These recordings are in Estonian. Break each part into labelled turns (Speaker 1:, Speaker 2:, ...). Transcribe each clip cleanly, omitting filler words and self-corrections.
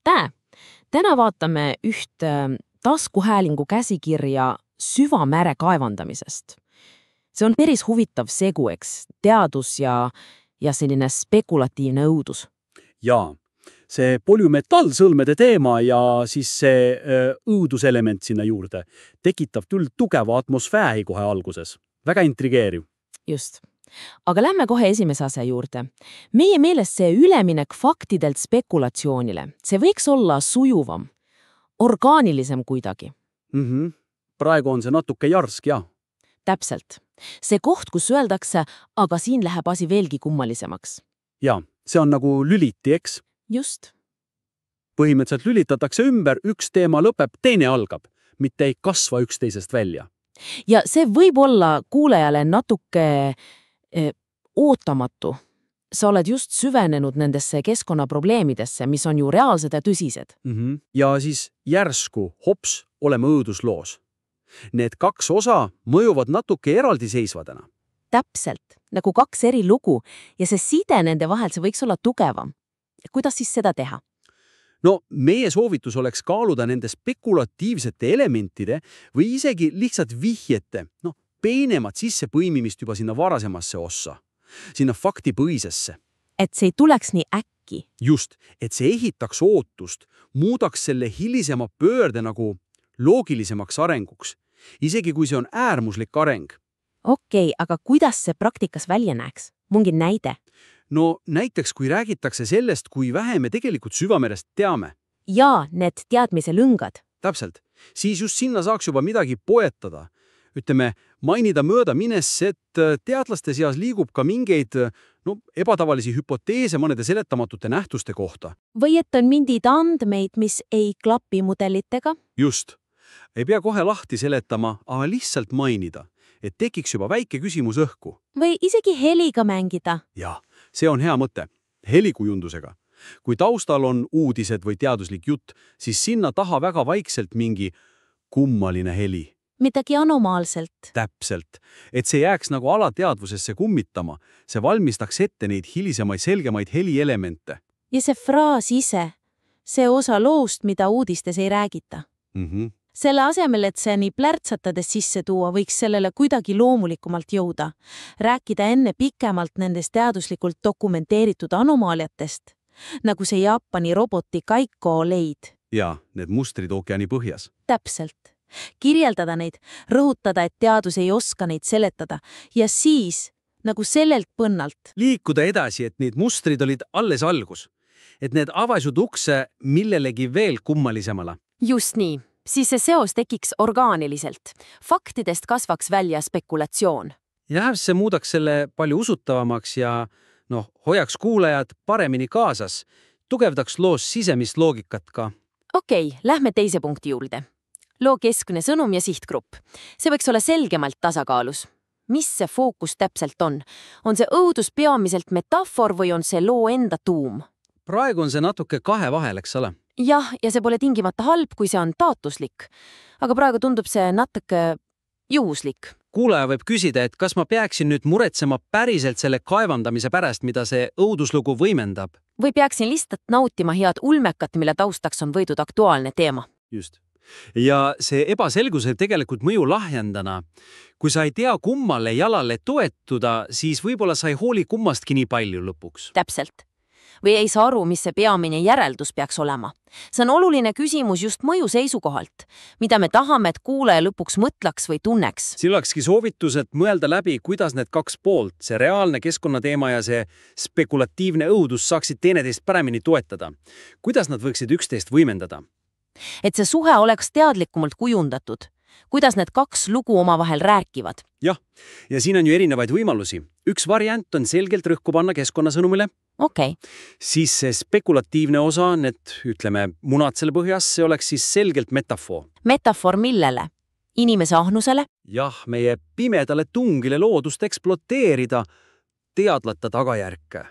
Speaker 1: Täna vaatame üht taskuhäälingu käsikirja süvamäre kaevandamisest. See on päris huvitav segu, eks, teadus ja selline spekulatiivne õudus.
Speaker 2: Jaa, see polümetallsõlmede teema ja siis see õuduselement sinna juurde tekitab küll tugeva atmosfääri kohe alguses. Väga intrigeeriv.
Speaker 1: Just. Aga lähme kohe esimese asja juurde. Meie meelest see üleminek faktidelt spekulatsioonile, see võiks olla sujuvam, orgaanilisem kuidagi.
Speaker 2: Praegu on see natuke jarsk, jah.
Speaker 1: Täpselt. See koht, kus öeldakse, aga siin läheb asi veelgi kummalisemaks.
Speaker 2: Jaa, see on nagu lüliti, eks?
Speaker 1: Just.
Speaker 2: Põhimõtteliselt lülitatakse ümber, üks teema lõpeb, teine algab, mitte ei kasva üksteisest välja.
Speaker 1: Ja see võib olla kuulajale natuke ootamatu. Sa oled just süvenenud nendesse keskkonnaprobleemidesse, mis on ju reaalsed ja tõsised.
Speaker 2: Ja siis järsku, hops, oleme õudusloos. Need kaks osa mõjuvad natuke eraldiseisvadena.
Speaker 1: Täpselt, nagu kaks eri lugu ja see side nende vahel, see võiks olla tugevam. Kuidas siis seda teha?
Speaker 2: No, meie soovitus oleks kaaluda nende spekulatiivsete elementide või isegi lihtsalt vihjete, peenemat sissepõimimist juba sinna varasemasse ossa, sinna faktipõhisesse.
Speaker 1: Et see ei tuleks nii äkki.
Speaker 2: Just, et see ehitaks ootust, muudaks selle hilisema pöörde nagu loogilisemaks arenguks, isegi kui see on äärmuslik areng.
Speaker 1: Okei, aga kuidas see praktikas välja näeks? Mingi näide?
Speaker 2: No näiteks, kui räägitakse sellest, kui vähe me tegelikult süvamerest teame.
Speaker 1: Ja need teadmise lüngad.
Speaker 2: Täpselt. Siis just sinna saaks juba midagi poetada. Ütleme, mainida mööda mines, et teadlaste seas liigub ka mingeid ebatavalisi hüpoteese mõnede seletamatute nähtuste kohta.
Speaker 1: Või et on mingid andmeid, mis ei klapi mudelitega?
Speaker 2: Just. Ei pea kohe lahti seletama, aga lihtsalt mainida, et tekiks juba väike küsimus õhku.
Speaker 1: Või isegi heliga mängida.
Speaker 2: Jah, see on hea mõte. Helikujundusega. Kui taustal on uudised või teaduslik jutt, siis sinna taha väga vaikselt mingi kummaline heli.
Speaker 1: Midagi anomaalselt.
Speaker 2: Täpselt. Et see jääks nagu alateadvusesse kummitama, see valmistaks ette neid hilisemaid selgemaid helielemente.
Speaker 1: Ja see fraas ise, see osa loost, mida uudistes ei räägita. Selle asemel, et see nii plärtsatades sisse tuua, võiks sellele kuidagi loomulikumalt jõuda. Rääkida enne pikemalt nendest teaduslikult dokumenteeritud anomaaliatest, nagu see Jaapani roboti Kaiko leid.
Speaker 2: Ja, need mustrid ookeani põhjas.
Speaker 1: Täpselt. Kirjeldada neid, rõhutada, et teadus ei oska neid seletada ja siis, nagu sellelt põnnalt.
Speaker 2: Liikuda edasi, et need mustrid olid alles algus. Et need avaisud ukse millelegi veel kummalisemale.
Speaker 3: Just nii. Siis see seos tekiks orgaaniliselt. Faktidest kasvaks välja spekulatsioon.
Speaker 4: Ja see muudaks selle palju usutavamaks ja hoiaks kuulajad paremini kaasas. Tugevdaks loos sisemist loogikat ka.
Speaker 3: Okei, lähme teise punkti juurde. Loo keskne sõnum ja sihtgrupp. See võiks olla selgemalt tasakaalus. Mis see fookus täpselt on? On see õudus peamiselt metafor või on see loo enda tuum?
Speaker 4: Praegu on see natuke kahe vahel, eks ole?
Speaker 3: Jah, ja see pole tingimata halb, kui see on taotluslik. Aga praegu tundub see natuke juhuslik.
Speaker 4: Kuulaja võib küsida, et kas ma peaksin nüüd muretsema päriselt selle kaevandamise pärast, mida see õuduslugu võimendab?
Speaker 3: Või peaksin lihtsalt nautima head ulmekat, mille taustaks on võidud aktuaalne teema?
Speaker 4: Just. Ja see ebaselgus võib tegelikult mõju lahjendana. Kui sa ei tea kummale jalale toetuda, siis võib-olla sa ei hooli kummastki nii palju lõpuks.
Speaker 3: Täpselt. Või ei saa aru, mis see peamine järeldus peaks olema. See on oluline küsimus just mõju seisukohalt, mida me tahame, et kuulaja lõpuks mõtleks või tunneks.
Speaker 4: Siin olekski soovitus, et mõelda läbi, kuidas need kaks poolt, see reaalne keskkonnateema ja see spekulatiivne õudus saaksid teineteist paremini toetada. Kuidas nad võiksid üksteist võimendada?
Speaker 3: Et see suhe oleks teadlikumalt kujundatud. Kuidas need kaks lugu omavahel rääkivad?
Speaker 4: Jah, ja siin on ju erinevaid võimalusi. Üks variant on selgelt rõhku panna keskkonnasõnumile.
Speaker 3: Okei.
Speaker 4: Siis see spekulatiivne osa, need, ütleme, munad selle põhjas, see oleks siis selgelt metafoor.
Speaker 3: Metafoor millele? Inimese ahnusele?
Speaker 4: Jah, meie pimedale tungile loodust eksploteerida, teadlata tagajärke.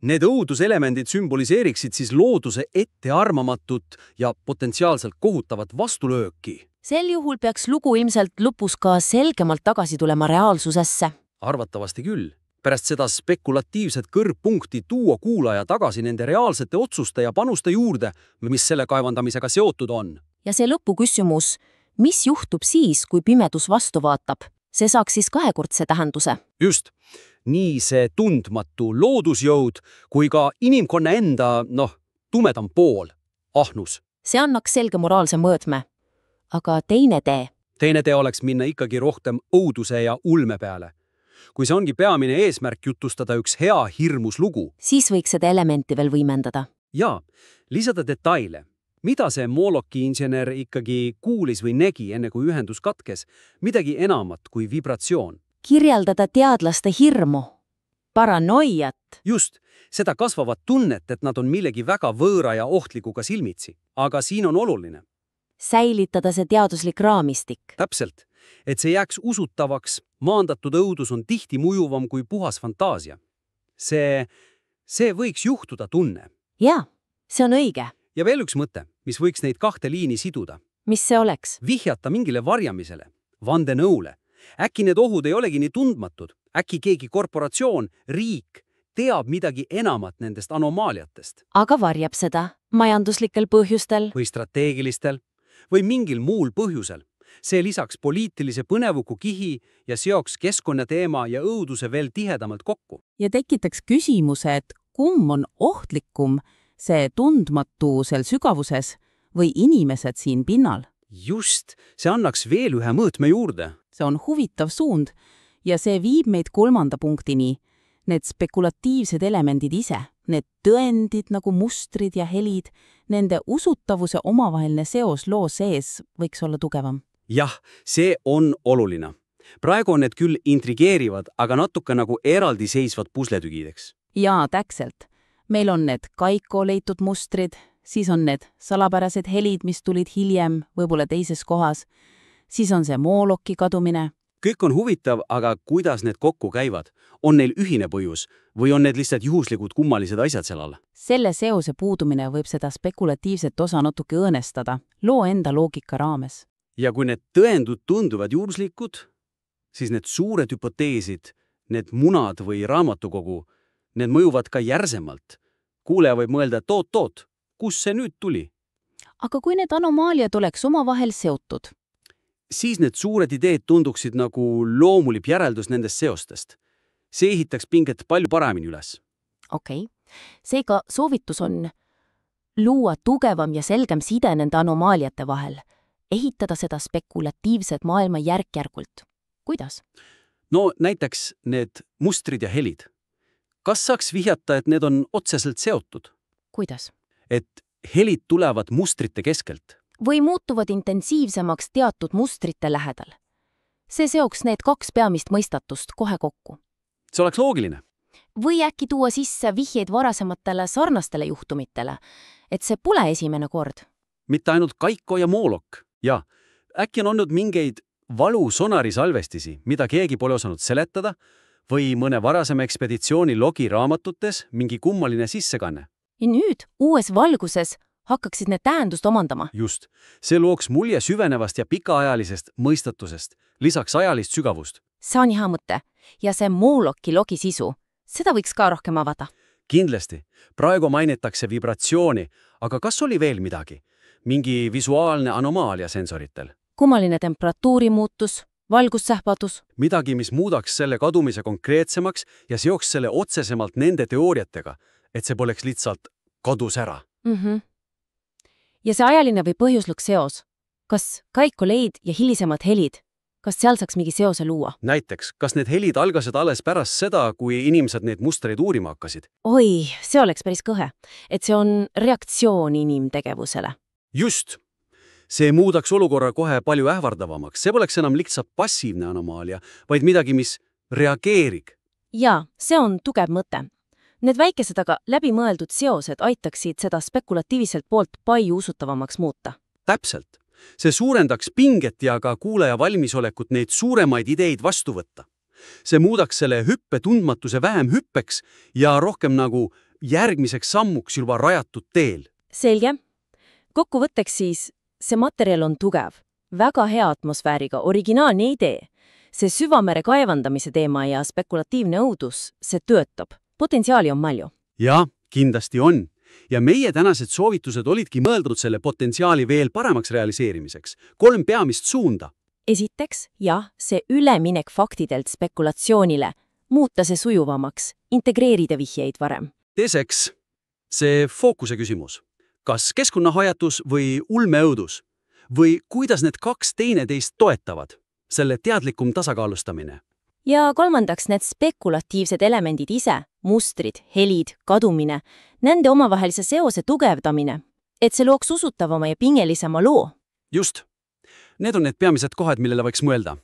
Speaker 4: Need õuduselemendid sümboliseeriksid siis looduse ettearmamatut ja potentsiaalselt kohutavat vastulööki.
Speaker 3: Sel juhul peaks lugu ilmselt lõpus ka selgemalt tagasi tulema reaalsusesse.
Speaker 4: Arvatavasti küll.
Speaker 2: pärast seda spekulatiivset kõrgpunkti tuua kuulaja tagasi nende reaalsete otsuste ja panuste juurde, mis selle kaevandamisega seotud on.
Speaker 3: Ja see lõpuküsimus, mis juhtub siis, kui pimedus vastu vaatab? See saaks siis kahekordse tähenduse.
Speaker 2: Just. Nii see tundmatu loodusjõud kui ka inimkonna enda, tumedam pool, ahnus.
Speaker 3: See annaks selge moraalse mõõtme. Aga teine tee?
Speaker 2: Teine tee oleks minna ikkagi rohkem õuduse ja ulme peale. Kui see ongi peamine eesmärk jutustada üks hea hirmus lugu,
Speaker 3: siis võiks seda elementi veel võimendada.
Speaker 2: Ja lisada detaile. Mida see Moloki insener ikkagi kuulis või nägi enne kui ühendus katkes? Midagi enamat kui vibratsioon.
Speaker 3: Kirjeldada teadlaste hirmu, paranoiat.
Speaker 2: Just, seda kasvavat tunnet, et nad on millegi väga võõra ja ohtlikuga silmitsi. Aga siin on oluline.
Speaker 3: Säilitada see teaduslik raamistik.
Speaker 2: Täpselt, et see jääks usutavaks, maandatud õudus on tihti mujuvam kui puhas fantaasia. See võiks juhtuda tunne.
Speaker 3: Jaa, see on õige.
Speaker 2: Ja veel üks mõte, mis võiks neid kahte liini siduda.
Speaker 3: Mis see oleks?
Speaker 2: Vihjata mingile varjamisele, vandenõule. Äkki need ohud ei olegi nii tundmatud. Äkki keegi korporatsioon, riik teab midagi enamat nendest anomaaliatest.
Speaker 3: Aga varjab seda majanduslikel põhjustel.
Speaker 2: Või strateegilistel. Või mingil muul põhjusel. See lisaks poliitilise põnevuku kihi ja seoks keskkonnateema ja õuduse veel tihedamalt kokku.
Speaker 5: Ja tekitaks küsimuse, et kumb on ohtlikum, see tundmatu seal sügavuses või inimesed siin pinnal?
Speaker 2: Just, see annaks veel ühe mõõtme juurde.
Speaker 5: See on huvitav suund ja see viib meid 3. punktini. Need spekulatiivsed elemendid ise, need tõendid nagu mustrid ja helid, nende usutavuse omavaheline seos loo sees võiks olla tugevam.
Speaker 2: Jah, see on oluline. Praegu on need küll intrigeerivad, aga natuke nagu eraldiseisvad pusletügideks.
Speaker 5: Jaa, täpselt. Meil on need Kaiko leitud mustrid, siis on need salapärased helid, mis tulid hiljem, võib-olla teises kohas, siis on see Moloki kadumine.
Speaker 2: Kõik on huvitav, aga kuidas need kokku käivad? On neil ühine põhjus või on need lihtsalt juhuslikud kummalised asjad seal all?
Speaker 5: Selle seose puudumine võib seda spekulatiivset osa natuke õõnestada, loo enda loogika raames.
Speaker 2: Ja kui need tõendud tunduvad juhuslikud, siis need suured hüpoteesid, need munad või raamatukogu, need mõjuvad ka järsemalt. Kuulaja võib mõelda, et oot, kus see nüüd tuli?
Speaker 5: Aga kui need anomaaliad oleks omavahel seotud?
Speaker 2: Siis need suured ideed tunduksid nagu loomulik järeldus nendest seostest. See ehitaks pinget palju paremini üles.
Speaker 3: Okei. Seega soovitus on luua tugevam ja selgem side nende anomaaliate vahel. Ehitada seda spekulatiivset maailma järk-järgult. Kuidas?
Speaker 2: No näiteks need mustrid ja helid. Kas saaks vihjata, et need on otseselt seotud?
Speaker 3: Kuidas?
Speaker 2: Et helid tulevad mustrite keskelt.
Speaker 3: Või muutuvad intensiivsemaks teatud mustrite lähedal. See seoks need 2 peamist mõistatust kohe kokku.
Speaker 2: See oleks loogiline.
Speaker 3: Või äkki tuua sisse vihjeid varasematele sarnastele juhtumitele, et see pole esimene kord.
Speaker 2: Mitte ainult Kaiko ja Molok. Ja äkki on olnud mingeid valusonaarisalvestisi, mida keegi pole osanud seletada, või mõne varasema ekspeditsiooni logi raamatutes mingi kummaline sissekanne.
Speaker 3: Ja nüüd, uues valguses, hakkaksid need tähendust omandama.
Speaker 2: Just. See looks mulje süvenevast ja pikaajalisest mõistatusest, lisaks ajalist sügavust.
Speaker 3: See on hea mõte. Ja see Moloki logi sisu, seda võiks ka rohkem avada.
Speaker 2: Kindlasti. Praegu mainitakse vibratsiooni, aga kas oli veel midagi? Mingi visuaalne anomaalia sensoritel?
Speaker 3: Kummaline temperatuuri muutus, valgussähvatus?
Speaker 2: Midagi, mis muudaks selle kadumise konkreetsemaks ja seoks selle otsesemalt nende teooriatega, et see poleks lihtsalt kadus ära.
Speaker 3: Ja see ajaline või põhjuslik seos? Kas Kaiko leid ja hilisemad helid? Kas seal saaks mingi seose luua?
Speaker 2: Näiteks, kas need helid algasid alles pärast seda, kui inimesed neid mustreid uurima hakkasid?
Speaker 3: Oi, see oleks päris kõhe, et see on reaktsioon inimtegevusele.
Speaker 2: Just. See muudaks olukorra kohe palju ähvardavamaks. See poleks enam lihtsalt passiivne anomaalia, vaid midagi, mis reageerig.
Speaker 3: Jaa, see on tugev mõte. Need väikesed aga läbimõeldud seosed aitaksid seda spekulatiivselt poolt palju usutavamaks muuta.
Speaker 2: Täpselt. See suurendaks pinget ja ka kuulaja valmisolekut neid suuremaid ideid vastu võtta. See muudaks selle hüppe tundmatuse vähem hüppeks ja rohkem nagu järgmiseks sammuks juba rajatud teel.
Speaker 3: Selge. Kokkuvõtteks siis, see materjal on tugev, väga hea atmosfääriga, originaalne idee. see süvamere kaevandamise teema ja spekulatiivne õudus, see töötab. Potentsiaali on palju.
Speaker 2: Jah, kindlasti on. Ja meie tänased soovitused olidki mõeldud selle potentsiaali veel paremaks realiseerimiseks. 3 peamist suunda.
Speaker 3: Esiteks, jah, see üleminek faktidelt spekulatsioonile, muuta see sujuvamaks, integreerida vihjeid varem.
Speaker 2: Teiseks, see fookuse küsimus. Kas keskkonnahajatus või ulmeõudus? Või kuidas need 2 teineteist toetavad? Selle teadlikum tasakaalustamine.
Speaker 3: Ja kolmandaks need spekulatiivsed elemendid ise, mustrid, helid, kadumine, nende omavahelise seose tugevdamine, et see looks usutavama ja pingelisema loo.
Speaker 2: Just. Need on need peamised kohad, millele võiks mõelda.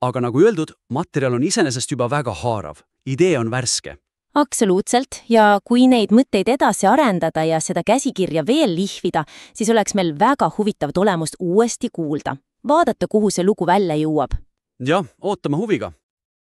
Speaker 2: Aga nagu öeldud, materjal on iseenesest juba väga haarav. Idee on värske.
Speaker 3: Absoluutselt, ja kui neid mõtteid edasi arendada ja seda käsikirja veel lihvida, siis oleks meil väga huvitav tulemust uuesti kuulda. Vaadata, kuhu see lugu välja jõuab.
Speaker 2: Jah, ootame huviga.